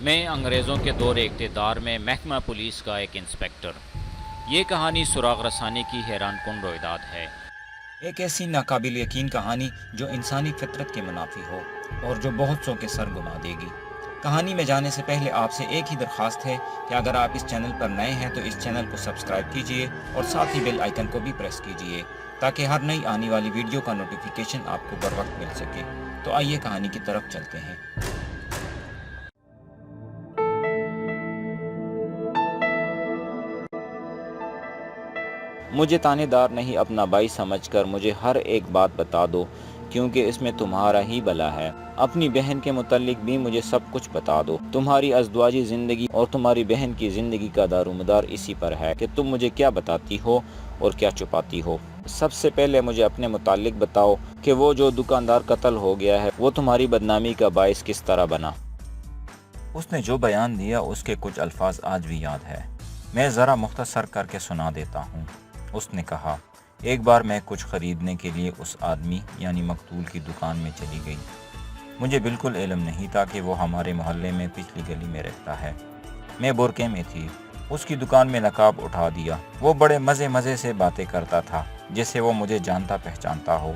میں انگریزوں کے دور اقتدار میں محکمہ پولیس کا ایک انسپکٹر۔ یہ کہانی سراغ رسانی کی حیران کن رویداد ہے۔ ایک ایسی ناقابل یقین کہانی جو انسانی فطرت کے منافی ہو اور جو بہت سو کے سر گما دے گی۔ کہانی میں جانے سے پہلے آپ سے ایک ہی درخواست ہے کہ اگر آپ اس چینل پر نئے ہیں تو اس چینل کو سبسکرائب کیجئے اور ساتھ ہی بیل آئیکن کو بھی پریس کیجئے تاکہ ہر نئی آنے والی ویڈیو کا نوٹیفیکیشن آپ کو بر وقت مل سکے۔ تو آئیے کہانی کی طرف چلتے ہیں۔ مجھے تانے دار نہیں اپنا بھائی سمجھ کر مجھے ہر ایک بات بتا دو، کیونکہ اس میں تمہارا ہی بھلا ہے۔ اپنی بہن کے متعلق بھی مجھے سب کچھ بتا دو۔ تمہاری ازدواجی زندگی اور تمہاری بہن کی زندگی کا دار و مدار اسی پر ہے کہ تم مجھے کیا بتاتی ہو اور کیا چھپاتی ہو۔ سب سے پہلے مجھے اپنے متعلق بتاؤ کہ وہ جو دکاندار قتل ہو گیا ہے وہ تمہاری بدنامی کا باعث کس طرح بنا۔ اس نے جو بیان دیا اس کے کچھ الفاظ آج بھی یاد ہے۔ میں ذرا مختصر کر کے سنا دیتا ہوں۔ اس نے کہا، ایک بار میں کچھ خریدنے کے لیے اس آدمی یعنی مقتول کی دکان میں چلی گئی۔ مجھے بالکل علم نہیں تھا کہ وہ ہمارے محلے میں پچھلی گلی میں رہتا ہے۔ میں برقعے میں تھی۔ اس کی دکان میں نقاب اٹھا دیا۔ وہ بڑے مزے سے باتیں کرتا تھا جیسے وہ مجھے جانتا پہچانتا ہو۔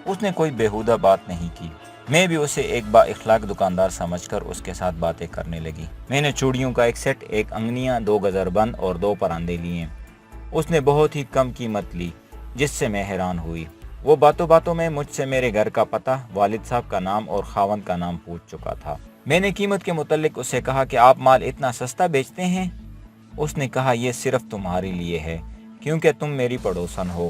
اس نے کوئی بیہودہ بات نہیں کی۔ میں بھی اسے ایک با اخلاق دکاندار سمجھ کر اس کے ساتھ باتیں کرنے لگی۔ میں نے چوڑیوں کا ایک سیٹ، ایک انگنیاں، 2 گزر بند اور 2 پراندے لیے۔ اس نے بہت ہی کم قیمت لی جس سے میں حیران ہوئی۔ وہ باتوں میں مجھ سے میرے گھر کا پتہ، والد صاحب کا نام اور خاوند کا نام پوچھ چکا تھا۔ میں نے قیمت کے متعلق اس سے کہا کہ آپ مال اتنا سستا بیچتے ہیں؟ اس نے کہا، یہ صرف تمہارے لیے ہے کیونکہ تم میری پڑوسن ہو۔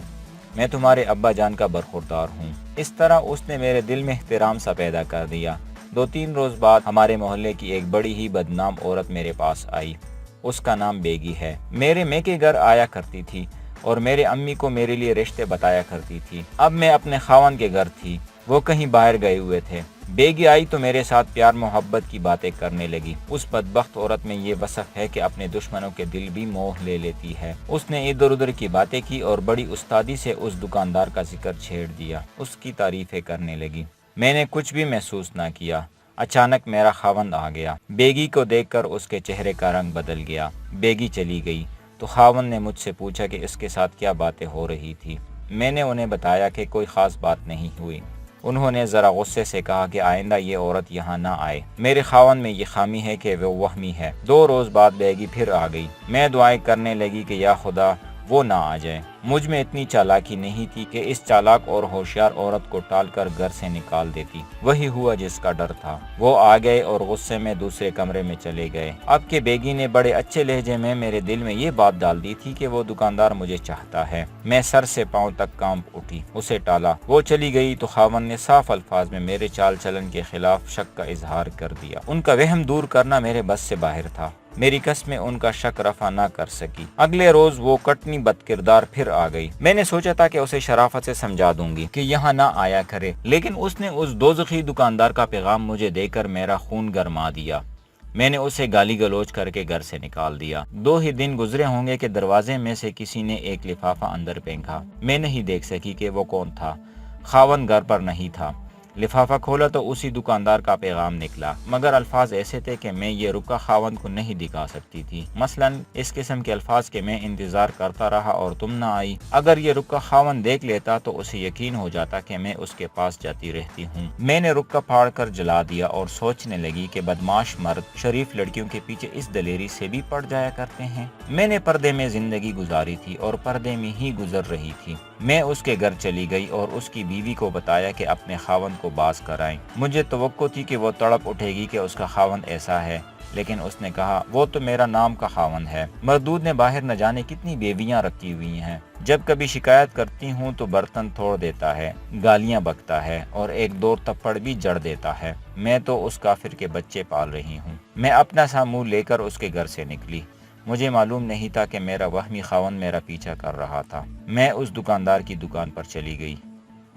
میں تمہارے ابا جان کا برخوردار ہوں۔ اس طرح اس نے میرے دل میں احترام سا پیدا کر دیا۔ 2-3 روز بعد ہمارے محلے کی ایک بڑی ہی بدنام عورت میرے پاس آئی۔ اس کا نام بیگی ہے۔ میرے مے کے گھر آیا کرتی تھی اور میرے امی کو میرے لیے رشتے بتایا کرتی تھی۔ اب میں اپنے خاوند کے گھر تھی، وہ کہیں باہر گئے ہوئے تھے۔ بیگی آئی تو میرے ساتھ پیار محبت کی باتیں کرنے لگی۔ اس بدبخت عورت میں یہ وصف ہے کہ اپنے دشمنوں کے دل بھی موہ لے لیتی ہے۔ اس نے ادھر ادھر کی باتیں کی اور بڑی استادی سے اس دکاندار کا ذکر چھیڑ دیا، اس کی تعریفیں کرنے لگی۔ میں نے کچھ بھی محسوس نہ کیا۔ اچانک میرا خاوند آ گیا۔ بیگی کو دیکھ کر اس کے چہرے کا رنگ بدل گیا۔ بیگی چلی گئی تو خاوند نے مجھ سے پوچھا کہ اس کے ساتھ کیا باتیں ہو رہی تھی۔ میں نے انہیں بتایا کہ کوئی خاص بات نہیں ہوئی۔ انہوں نے ذرا غصے سے کہا کہ آئندہ یہ عورت یہاں نہ آئے۔ میرے خاوند میں یہ خامی ہے کہ وہ وہمی ہے۔ 2 روز بعد بیگی پھر آ گئی۔ میں دعائیں کرنے لگی کہ یا خدا وہ نہ آ جائے۔ مجھ میں اتنی چالاکی نہیں تھی کہ اس چالاک اور ہوشیار عورت کو ٹال کر گھر سے نکال دیتی۔ وہی ہوا جس کا ڈر تھا۔ وہ آ گئے اور غصے میں دوسرے کمرے میں چلے گئے۔ اب کہ بیگی نے بڑے اچھے لہجے میں میرے دل میں یہ بات ڈال دی تھی کہ وہ دکاندار مجھے چاہتا ہے، میں سر سے پاؤں تک کانپ اٹھی، اسے ٹالا۔ وہ چلی گئی تو خاوند نے صاف الفاظ میں میرے چال چلن کے خلاف شک کا اظہار کر دیا۔ ان کا وہم دور کرنا میرے بس سے باہر تھا۔ میری قسمیں ان کا شک رفع نہ کر سکی۔ اگلے روز وہ کٹنی بد کردار پھر آ گئی۔ میں نے سوچا تھا کہ اسے شرافت سے سمجھا دوں گی کہ یہاں نہ آیا کرے، لیکن اس نے اس دوزخی دکاندار کا پیغام مجھے دے کر میرا خون گرما دیا۔ میں نے اسے گالی گلوچ کر کے گھر سے نکال دیا۔ 2 ہی دن گزرے ہوں گے کہ دروازے میں سے کسی نے ایک لفافہ اندر پھینکا۔ میں نہیں دیکھ سکی کہ وہ کون تھا۔ خاوند گھر پر نہیں تھا۔ لفافہ کھولا تو اسی دکاندار کا پیغام نکلا، مگر الفاظ ایسے تھے کہ میں یہ رکا خاوند کو نہیں دکھا سکتی تھی۔ مثلاً اس قسم کے الفاظ کہ میں انتظار کرتا رہا اور تم نہ آئی۔ اگر یہ رکا خاوند دیکھ لیتا تو اسے یقین ہو جاتا کہ میں اس کے پاس جاتی رہتی ہوں۔ میں نے رکا پھاڑ کر جلا دیا اور سوچنے لگی کہ بدمعاش مرد شریف لڑکیوں کے پیچھے اس دلیری سے بھی پڑ جایا کرتے ہیں۔ میں نے پردے میں زندگی گزاری تھی اور پردے میں ہی گزر رہی تھی۔ میں اس کے گھر چلی گئی اور اس کی بیوی کو بتایا کہ اپنے خاوند کو باز کرائیں۔ مجھے توقع تھی کہ وہ تڑپ اٹھے گی کہ اس کا خاوند ایسا ہے، لیکن اس نے کہا، وہ تو میرا نام کا خاوند ہے۔ مردود نے باہر نہ جانے کتنی بیویاں رکھی ہوئی ہیں۔ جب کبھی شکایت کرتی ہوں تو برتن توڑ دیتا ہے، گالیاں بکتا ہے اور 1-2 تھپڑ بھی جڑ دیتا ہے۔ میں تو اس کافر کے بچے پال رہی ہوں۔ میں اپنا سا منہ لے کر اس کے گھر سے نکلی۔ مجھے معلوم نہیں تھا کہ میرا وہمی خاوند میرا پیچھا کر رہا تھا۔ میں اس دکاندار کی دکان پر چلی گئی۔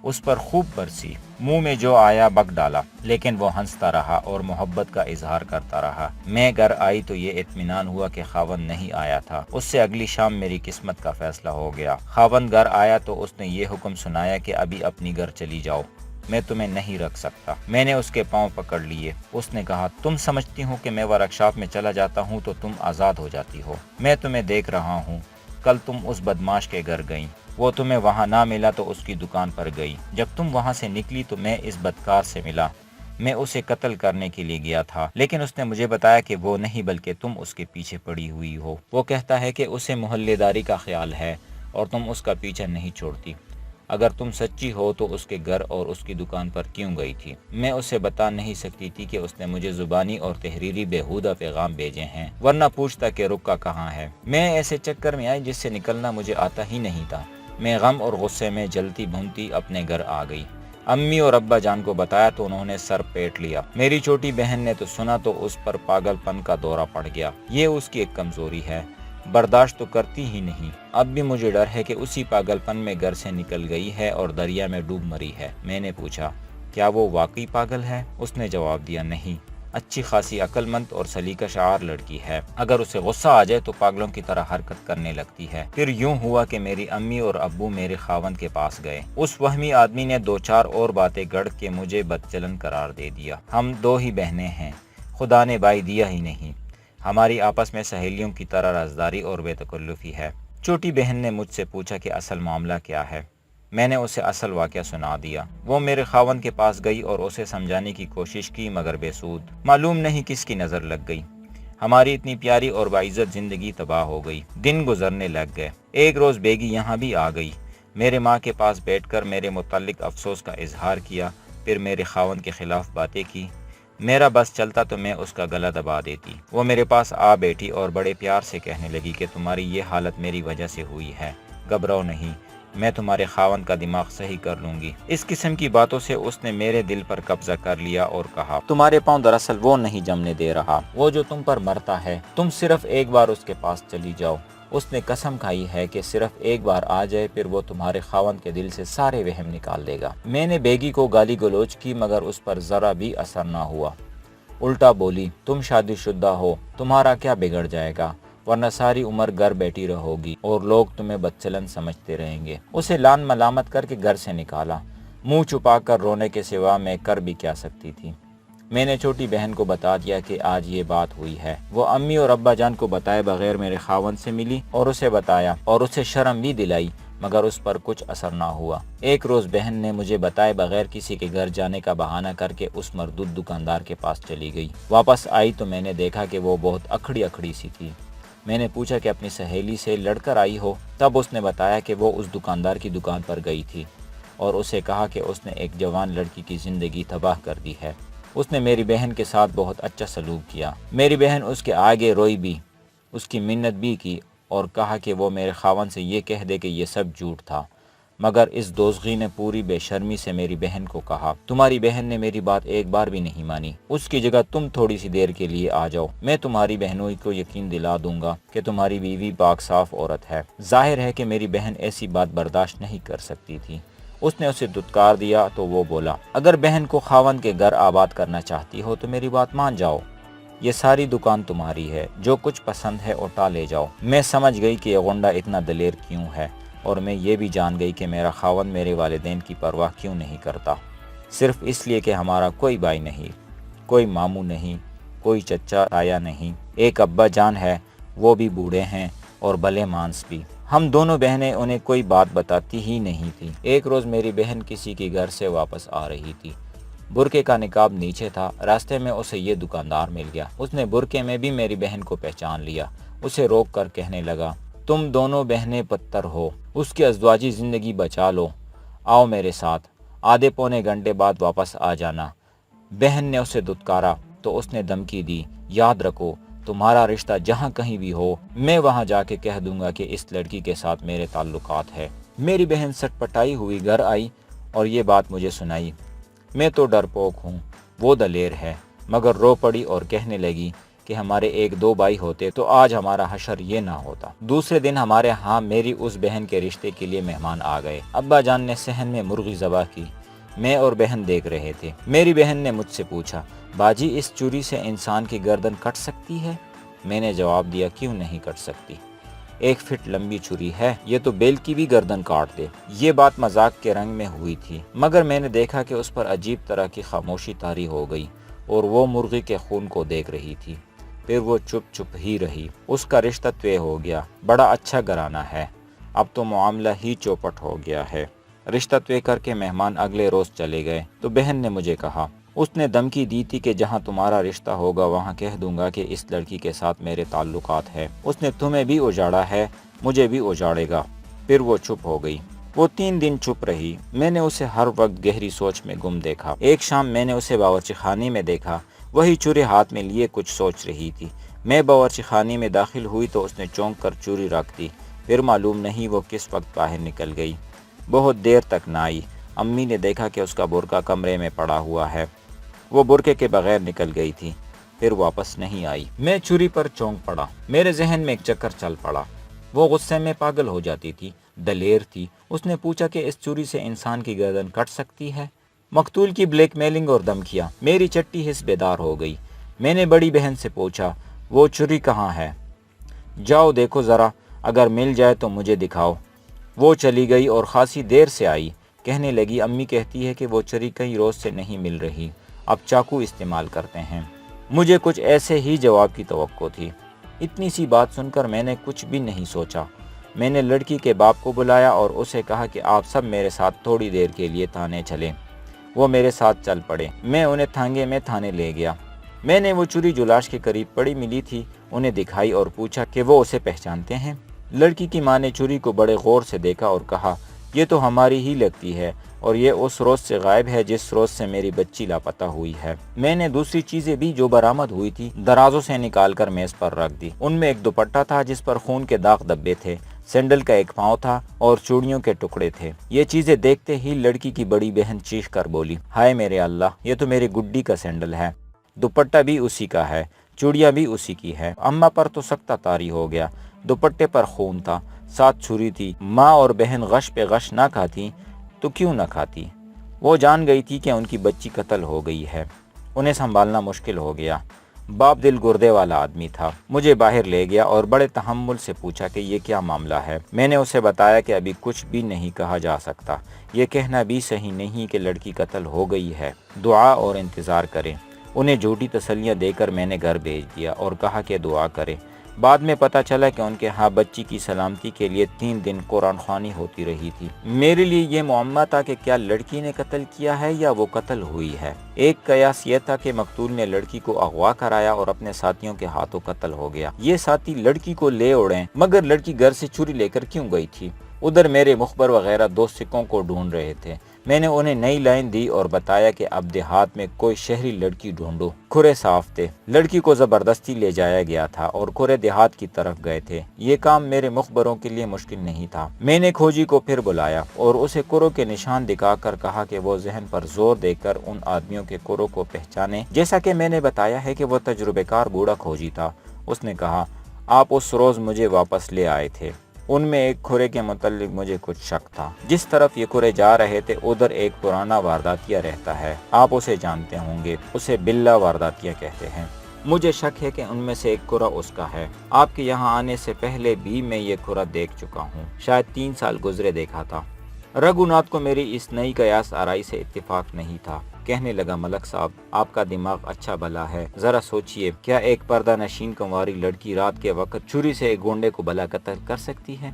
اس پر خوب برسی، منہ میں جو آیا بک ڈالا، لیکن وہ ہنستا رہا اور محبت کا اظہار کرتا رہا۔ میں گھر آئی تو یہ اطمینان ہوا کہ خاوند نہیں آیا تھا۔ اس سے اگلی شام میری قسمت کا فیصلہ ہو گیا۔ خاوند گھر آیا تو اس نے یہ حکم سنایا کہ ابھی اپنی گھر چلی جاؤ۔ میں تمہیں نہیں رکھ سکتا۔ میں نے اس کے پاؤں پکڑ لیے۔ اس نے کہا تم سمجھتی ہو کہ میں ورکشاپ میں چلا جاتا ہوں تو تم آزاد ہو جاتی ہو۔ میں تمہیں دیکھ رہا ہوں، کل تم اس بدماش کے گھر گئیں، وہ تمہیں وہاں نہ ملا تو اس کی دکان پر گئی۔ جب تم وہاں سے نکلی تو میں اس بدکار سے ملا، میں اسے قتل کرنے کے لیے گیا تھا، لیکن اس نے مجھے بتایا کہ وہ نہیں بلکہ تم اس کے پیچھے پڑی ہوئی ہو۔ وہ کہتا ہے کہ اسے محلے داری کا خیال ہے اور تم اس کا پیچھا نہیں چھوڑتی۔ اگر تم سچی ہو تو اس کے گھر اور اس کی دکان پر کیوں گئی تھی؟ میں اسے بتا نہیں سکتی تھی کہ اس نے مجھے زبانی اور تحریری بیہودہ پیغام بھیجے ہیں، ورنہ پوچھتا کہ رکا کہاں ہے۔ میں ایسے چکر میں آئی جس سے نکلنا مجھے آتا ہی نہیں تھا۔ میں غم اور غصے میں جلتی بھونتی اپنے گھر آ گئی۔ امی اور ابا جان کو بتایا تو انہوں نے سر پیٹ لیا۔ میری چھوٹی بہن نے تو سنا تو اس پر پاگل پن کا دورہ پڑ گیا۔ یہ اس کی ایک کمزوری ہے، برداشت تو کرتی ہی نہیں۔ اب بھی مجھے ڈر ہے کہ اسی پاگل پن میں گھر سے نکل گئی ہے اور دریا میں ڈوب مری ہے۔ میں نے پوچھا کیا وہ واقعی پاگل ہے؟ اس نے جواب دیا نہیں، اچھی خاصی عقل مند اور سلیقہ شعار لڑکی ہے، اگر اسے غصہ آ جائے تو پاگلوں کی طرح حرکت کرنے لگتی ہے۔ پھر یوں ہوا کہ میری امی اور ابو میرے خاوند کے پاس گئے۔ اس وہمی آدمی نے 2-4 اور باتیں گڑھ کے مجھے بدچلن قرار دے دیا۔ ہم 2 ہی بہنیں ہیں، خدا نے بھائی دیا ہی نہیں۔ ہماری آپس میں سہیلیوں کی طرح رازداری اور بے تکلفی ہے۔ چھوٹی بہن نے مجھ سے پوچھا کہ اصل معاملہ کیا ہے۔ میں نے اسے اصل واقعہ سنا دیا۔ وہ میرے خاوند کے پاس گئی اور اسے سمجھانے کی کوشش کی مگر بے سود۔ معلوم نہیں کس کی نظر لگ گئی، ہماری اتنی پیاری اور باعزت زندگی تباہ ہو گئی۔ دن گزرنے لگ گئے۔ ایک روز بیگی یہاں بھی آ گئی، میرے ماں کے پاس بیٹھ کر میرے متعلق افسوس کا اظہار کیا، پھر میرے خاوند کے خلاف باتیں کی۔ میرا بس چلتا تو میں اس کا گلا دبا دیتی۔ وہ میرے پاس آ بیٹھی اور بڑے پیار سے کہنے لگی کہ تمہاری یہ حالت میری وجہ سے ہوئی ہے، گھبراؤ نہیں، میں تمہارے خاوند کا دماغ صحیح کر لوں گی۔ اس قسم کی باتوں سے اس نے میرے دل پر قبضہ کر لیا اور کہا تمہارے پاؤں دراصل وہ نہیں جمنے دے رہا، وہ جو تم پر مرتا ہے، تم صرف ایک بار اس کے پاس چلی جاؤ۔ اس نے قسم کھائی ہے کہ صرف ایک بار آ جائے پھر وہ تمہارے خاوند کے دل سے سارے وہم نکال دے گا۔ میں نے بیگی کو گالی گلوچ کی مگر اس پر ذرا بھی اثر نہ ہوا، الٹا بولی تم شادی شدہ ہو، تمہارا کیا بگڑ جائے گا، ورنہ ساری عمر گھر بیٹھی رہو گی اور لوگ تمہیں بدچلن سمجھتے رہیں گے۔ اسے لان ملامت کر کے گھر سے نکالا۔ منہ چھپا کر رونے کے سوا میں کر بھی کیا سکتی تھی۔ میں نے چھوٹی بہن کو بتا دیا کہ آج یہ بات ہوئی ہے۔ وہ امی اور ابا جان کو بتائے بغیر میرے خاوند سے ملی اور اسے بتایا اور اسے شرم بھی دلائی مگر اس پر کچھ اثر نہ ہوا۔ ایک روز بہن نے مجھے بتائے بغیر کسی کے گھر جانے کا بہانہ کر کے اس مردود دکاندار کے پاس چلی گئی۔ واپس آئی تو میں نے دیکھا کہ وہ بہت اکھڑی اکھڑی سی تھی۔ میں نے پوچھا کہ اپنی سہیلی سے لڑ کر آئی ہو؟ تب اس نے بتایا کہ وہ اس دکاندار کی دکان پر گئی تھی اور اسے کہا کہ اس نے ایک جوان لڑکی کی زندگی تباہ کر دی ہے۔ اس نے میری بہن کے ساتھ بہت اچھا سلوک کیا۔ میری بہن اس کے آگے روئی بھی، اس کی منت بھی کی اور کہا کہ وہ میرے خاوند سے یہ کہہ دے کہ یہ سب جھوٹ تھا، مگر اس دوزخی نے پوری بے شرمی سے میری بہن کو کہا تمہاری بہن نے میری بات ایک بار بھی نہیں مانی، اس کی جگہ تم تھوڑی سی دیر کے لیے آ جاؤ، میں تمہاری بہنوئی کو یقین دلا دوں گا کہ تمہاری بیوی پاک صاف عورت ہے۔ ظاہر ہے کہ میری بہن ایسی بات برداشت نہیں کر سکتی تھی۔ اس نے اسے دھتکار دیا تو وہ بولا اگر بہن کو خاوند کے گھر آباد کرنا چاہتی ہو تو میری بات مان جاؤ، یہ ساری دکان تمہاری ہے، جو کچھ پسند ہے اٹھا لے جاؤ۔ میں سمجھ گئی کہ یہ غنڈہ اتنا دلیر کیوں ہے اور میں یہ بھی جان گئی کہ میرا خاوند میرے والدین کی پرواہ کیوں نہیں کرتا، صرف اس لیے کہ ہمارا کوئی بھائی نہیں، کوئی ماموں نہیں، کوئی چچا تایا نہیں، ایک ابا جان ہے، وہ بھی بوڑھے ہیں اور بھلے مانس بھی۔ ہم دونوں بہنیں انہیں کوئی بات بتاتی ہی نہیں تھی۔ ایک روز میری بہن کسی کے گھر سے واپس آ رہی تھی، برقعے کا نقاب نیچے تھا۔ راستے میں اسے یہ دکاندار مل گیا، اس نے برقعے میں بھی میری بہن کو پہچان لیا، اسے روک کر کہنے لگا تم دونوں بہنیں پتھر ہو، اس کی ازدواجی زندگی بچا لو، آؤ میرے ساتھ، آدھے پونے گھنٹے بعد واپس آ جانا۔ بہن نے اسے دھتکارا تو اس نے دھمکی دی یاد رکھو تمہارا رشتہ جہاں کہیں بھی ہو میں وہاں جا کے کہہ دوں گا کہ اس لڑکی کے ساتھ میرے تعلقات ہے۔ میری بہن سٹپٹائی ہوئی گھر آئی اور یہ بات مجھے سنائی۔ میں تو ڈرپوک ہوں، وہ دلیر ہے، مگر رو پڑی اور کہنے لگی کہ ہمارے 1-2 بھائی ہوتے تو آج ہمارا حشر یہ نہ ہوتا۔ دوسرے دن ہمارے ہاں میری اس بہن کے رشتے کے لیے مہمان آ گئے۔ ابا جان نے صحن میں مرغی ذبح کی، میں اور بہن دیکھ رہے تھے۔ میری بہن نے مجھ سے پوچھا باجی اس چوری سے انسان کی گردن کٹ سکتی ہے؟ میں نے جواب دیا کیوں نہیں کٹ سکتی، 1 فٹ لمبی چھری ہے، یہ تو بیل کی بھی گردن کاٹ دے۔ یہ بات مذاق کے رنگ میں ہوئی تھی، مگر میں نے دیکھا کہ اس پر عجیب طرح کی خاموشی طاری ہو گئی اور وہ مرغی کے خون کو دیکھ رہی تھی۔ پھر وہ چپ ہی رہی۔ اس کا رشتہ طے ہو گیا، بڑا اچھا گھرانہ ہے، اب تو معاملہ ہی چوپٹ ہو گیا ہے۔ رشتہ طے کر کے مہمان اگلے روز چلے گئے تو بہن نے مجھے کہا، اس نے دھمکی دی تھی کہ جہاں تمہارا رشتہ ہوگا وہاں کہہ دوں گا کہ اس لڑکی کے ساتھ میرے تعلقات ہیں، اس نے تمہیں بھی اجاڑا ہے، مجھے بھی اجاڑے گا۔ پھر وہ چپ ہو گئی۔ وہ 3 دن چپ رہی۔ میں نے اسے ہر وقت گہری سوچ میں گم دیکھا۔ ایک شام میں نے اسے باورچی خانے میں دیکھا، وہی چوری ہاتھ میں لیے کچھ سوچ رہی تھی۔ میں باورچی خانے میں داخل ہوئی تو اس نے چونک کر چوری رکھ دی۔ پھر معلوم نہیں وہ کس وقت باہر نکل گئی، بہت دیر تک نہ آئی۔ امی نے دیکھا کہ اس کا برقع کمرے میں پڑا ہوا ہے، وہ برقعے کے بغیر نکل گئی تھی، پھر واپس نہیں آئی۔ میں چوری پر چونک پڑا، میرے ذہن میں ایک چکر چل پڑا۔ وہ غصے میں پاگل ہو جاتی تھی، دلیر تھی۔ اس نے پوچھا کہ اس چوری سے انسان کی گردن کٹ سکتی ہے؟ مقتول کی بلیک میلنگ اور دھمکیاں، میری چٹی حس بیدار ہو گئی۔ میں نے بڑی بہن سے پوچھا، وہ چوری کہاں ہے؟ جاؤ دیکھو ذرا، اگر مل جائے تو مجھے دکھاؤ۔ وہ چلی گئی اور خاصی دیر سے آئی۔ کہنے لگی، امی کہتی ہے کہ وہ چوری کئی روز سے نہیں مل رہی، اب چاقو استعمال کرتے ہیں۔ مجھے کچھ ایسے ہی جواب کی توقع تھی۔ اتنی سی بات سن کر میں نے کچھ بھی نہیں سوچا۔ میں نے لڑکی کے باپ کو بلایا اور اسے کہا کہ آپ سب میرے ساتھ تھوڑی دیر کے لیے تھانے چلیں۔ وہ میرے ساتھ چل پڑے۔ میں انہیں تھانگے میں تھانے لے گیا۔ میں نے وہ چوری جو لاش کے قریب پڑی ملی تھی انہیں دکھائی اور پوچھا کہ وہ اسے پہچانتے ہیں؟ لڑکی کی ماں نے چوری کو بڑے غور سے دیکھا اور کہا، یہ تو ہماری ہی لگتی ہے اور یہ اس روز سے غائب ہے جس روز سے میری بچی لاپتہ ہوئی ہے۔ میں نے دوسری چیزیں بھی جو برآمد ہوئی تھی درازوں سے نکال کر میز پر رکھ دی۔ ان میں ایک دوپٹہ تھا جس پر خون کے داغ دبے تھے، سینڈل کا ایک پاؤں تھا اور چوڑیوں کے ٹکڑے تھے۔ یہ چیزیں دیکھتے ہی لڑکی کی بڑی بہن چیخ کر بولی، ہائے میرے اللہ، یہ تو میری گڈی کا سینڈل ہے، دوپٹہ بھی اسی کا ہے، چوڑیاں بھی اسی کی ہے۔ اماں پر تو سکتہ طاری ہو گیا، دوپٹے پر خون تھا، ساتھ چھری تھی۔ ماں اور بہن غش پہ غش نہ کھاتی تو کیوں نہ کھاتی؟ وہ جان گئی تھی کہ ان کی بچی قتل ہو گئی ہے، انہیں سنبھالنا مشکل ہو گیا۔ باپ دل گردے والا آدمی تھا۔ مجھے باہر لے گیا اور بڑے تحمل سے پوچھا کہ یہ کیا معاملہ ہے۔ میں نے اسے بتایا کہ ابھی کچھ بھی نہیں کہا جا سکتا، یہ کہنا بھی صحیح نہیں کہ لڑکی قتل ہو گئی ہے، دعا اور انتظار کریں۔ انہیں جھوٹی تسلیاں دے کر میں نے گھر بھیج دیا اور کہا کہ دعا کریں۔ بعد میں پتہ چلا کہ ان کے ہاں بچی کی سلامتی کے لیے 3 دن قرآن خوانی ہوتی رہی تھی۔ میرے لیے یہ معمہ تھا کہ کیا لڑکی نے قتل کیا ہے یا وہ قتل ہوئی ہے۔ ایک قیاس یہ تھا کہ مقتول نے لڑکی کو اغوا کرایا اور اپنے ساتھیوں کے ہاتھوں قتل ہو گیا۔ یہ ساتھی لڑکی کو لے اڑیں، مگر لڑکی گھر سے چوری لے کر کیوں گئی تھی؟ ادھر میرے مخبر وغیرہ 2 سکوں کو ڈھونڈ رہے تھے۔ میں نے انہیں نئی لائن دی اور بتایا کہ اب دیہات میں کوئی شہری لڑکی ڈھونڈو۔ کھرے صاف تھے، لڑکی کو زبردستی لے جایا گیا تھا اور کھرے دیہات کی طرف گئے تھے۔ یہ کام میرے مخبروں کے لیے مشکل نہیں تھا۔ میں نے کھوجی کو پھر بلایا اور اسے کروں کے نشان دکھا کر کہا کہ وہ ذہن پر زور دے کر ان آدمیوں کے کروں کو پہچانے جیسا کہ میں نے بتایا ہے کہ وہ تجربہ کار بوڑھا کھوجی تھا۔ اس نے کہا، آپ اس روز مجھے واپس لے آئے تھے، ان میں ایک کھرے کے متعلق مجھے کچھ شک تھا۔ جس طرف یہ کھرے جا رہے تھے ادھر ایک پرانا وارداتیہ رہتا ہے، آپ اسے جانتے ہوں گے، اسے بلا وارداتیہ کہتے ہیں۔ مجھے شک ہے کہ ان میں سے ایک کھرا اس کا ہے۔ آپ کے یہاں آنے سے پہلے بھی میں یہ کھرا دیکھ چکا ہوں، شاید 3 سال گزرے دیکھا تھا۔ رگھوناتھ کو میری اس نئی قیاس آرائی سے اتفاق نہیں تھا۔ کہنے لگا، ملک صاحب، آپ کا دماغ اچھا بھلا ہے، ذرا سوچئے، کیا ایک پردہ نشین کنواری لڑکی رات کے وقت چھری سے ایک گونڈے کو بھلا قتل کر سکتی ہے؟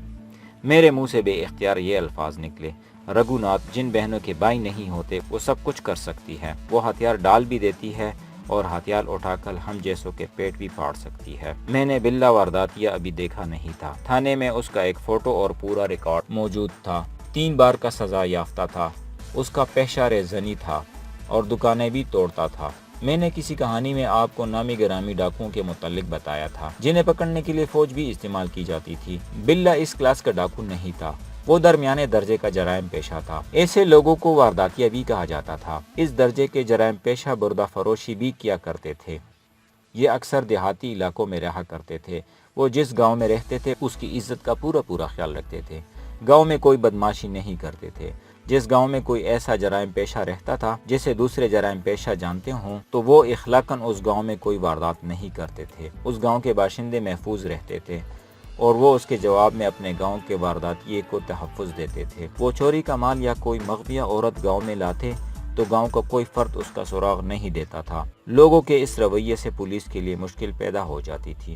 میرے منہ سے بے اختیار یہ الفاظ نکلے، رگھوناتھ جن بہنوں کے بھائی نہیں ہوتے وہ سب کچھ کر سکتی ہے، وہ ہتھیار ڈال بھی دیتی ہے اور ہتھیار اٹھا کر ہم جیسوں کے پیٹ بھی پھاڑ سکتی ہے۔ میں نے بلا وارداتیہ ابھی دیکھا نہیں تھا۔ تھانے میں اس کا ایک فوٹو اور پورا ریکارڈ موجود تھا۔ 3 بار کا سزا یافتہ تھا، اس کا پیشہ زنی تھا اور دکانیں بھی توڑتا تھا۔ میں نے کسی کہانی میں آپ کو نامی گرامی ڈاکوؤں کے متعلق بتایا تھا جنہیں پکڑنے کے لیے فوج بھی استعمال کی جاتی تھی۔ بلا اس کلاس کا ڈاکو نہیں تھا، وہ درمیانے درجے کا جرائم پیشہ تھا۔ ایسے لوگوں کو وارداتیہ بھی کہا جاتا تھا۔ اس درجے کے جرائم پیشہ بردہ فروشی بھی کیا کرتے تھے۔ یہ اکثر دیہاتی علاقوں میں رہا کرتے تھے۔ وہ جس گاؤں میں رہتے تھے اس کی عزت کا پورا خیال رکھتے تھے۔ گاؤں میں کوئی بدماشی نہیں کرتے تھے۔ جس گاؤں میں کوئی ایسا جرائم پیشہ رہتا تھا جسے دوسرے جرائم پیشہ جانتے ہوں تو وہ اخلاقاً اس گاؤں میں کوئی واردات نہیں کرتے تھے۔ اس گاؤں کے باشندے محفوظ رہتے تھے۔ اور وہ اس کے جواب میں اپنے گاؤں کے وارداتیے کو تحفظ دیتے تھے۔ وہ چوری کا مال یا کوئی مغویہ عورت گاؤں میں لاتے تو گاؤں کا کوئی فرد اس کا سراغ نہیں دیتا تھا۔ لوگوں کے اس رویے سے پولیس کے لیے مشکل پیدا ہو جاتی تھی۔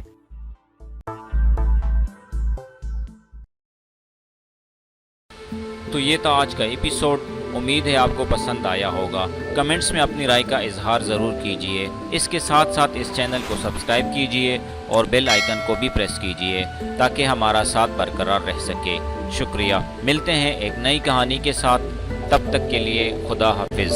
تو یہ تھا آج کا ایپیسوڈ، امید ہے آپ کو پسند آیا ہوگا۔ کمنٹس میں اپنی رائے کا اظہار ضرور کیجئے۔ اس کے ساتھ ساتھ اس چینل کو سبسکرائب کیجئے اور بیل آئیکن کو بھی پریس کیجئے تاکہ ہمارا ساتھ برقرار رہ سکے۔ شکریہ۔ ملتے ہیں ایک نئی کہانی کے ساتھ، تب تک کے لیے خدا حافظ۔